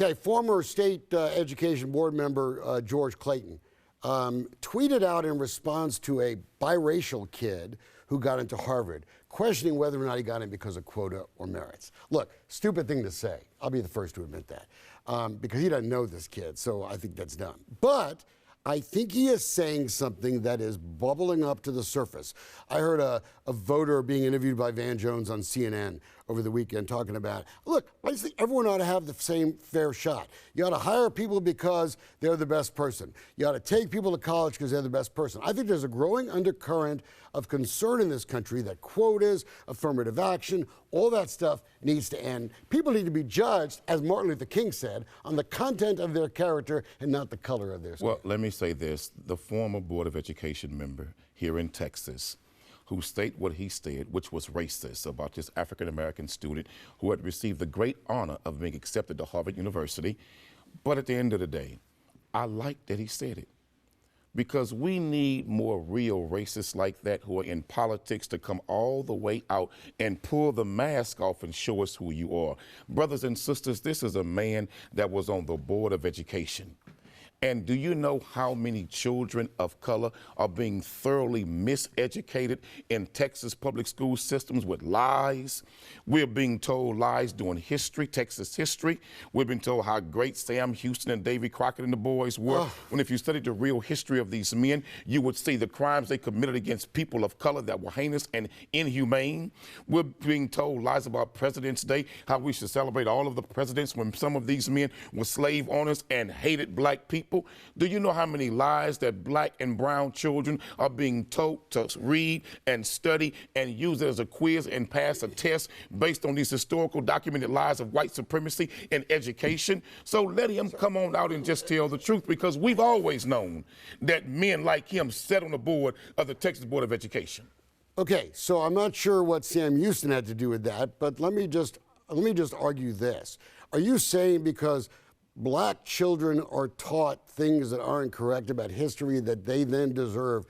Okay, former state education board member George Clayton tweeted out in response to a biracial kid who got into Harvard, questioning whether or not he got in because of quota or merits. Look, stupid thing to say. I'll be the first to admit that, because he doesn't know this kid, so I think that's dumb. But I think he is saying something that is bubbling up to the surface. I heard a voter being interviewed by Van Jones on CNN over the weekend talking about, look, I just think everyone ought to have the same fair shot. You ought to hire people because they're the best person. You ought to take people to college because they're the best person. I think there's a growing undercurrent of concern in this country that quotas, affirmative action, all that stuff needs to end. People need to be judged, as Martin Luther King said, on the content of their character and not the color of their skin. Well, let me say this. The former Board of Education member here in Texas who stated what he said, which was racist, about this African-American student who had received the great honor of being accepted to Harvard University. But at the end of the day, I like that he said it, because we need more real racists like that who are in politics to come all the way out and pull the mask off and show us who you are. Brothers and sisters, this is a man that was on the Board of Education. And do you know how many children of color are being thoroughly miseducated in Texas public school systems with lies? We're being told lies during history, Texas history. We've been told how great Sam Houston and Davy Crockett and the boys were. When if you studied the real history of these men, you would see the crimes they committed against people of color that were heinous and inhumane. We're being told lies about President's Day, how we should celebrate all of the presidents when some of these men were slave owners and hated black people. Do you know how many lies that black and brown children are being told to read and study and use it as a quiz and pass a test based on these historical documented lies of white supremacy in education? So let him come on out and just tell the truth, because we've always known that men like him sat on the board of the Texas Board of Education. Okay, so I'm not sure what Sam Houston had to do with that, but let me just argue this. Are you saying because black children are taught things that aren't correct about history that they then deserve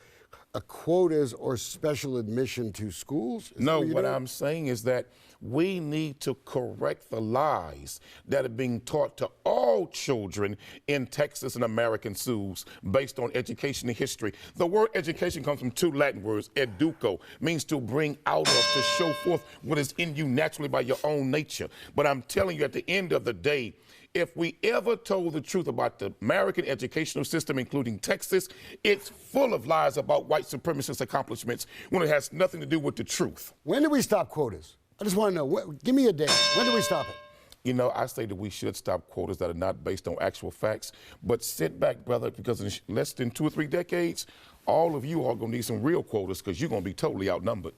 a quotas or special admission to schools? No, what I'm saying is that we need to correct the lies that are being taught to all children in Texas and American schools based on education and history. The word education comes from two Latin words. Educo means to bring out of, to show forth what is in you naturally by your own nature. But I'm telling you, at the end of the day, if we ever told the truth about the American educational system, including Texas, it's full of lies about white supremacist accomplishments when it has nothing to do with the truth. When do we stop quotas? I just want to know. Give me a date. When do we stop it? You know, I say that we should stop quotas that are not based on actual facts. But sit back, brother, because in less than 2 or 3 decades, all of you are going to need some real quotas, because you're going to be totally outnumbered.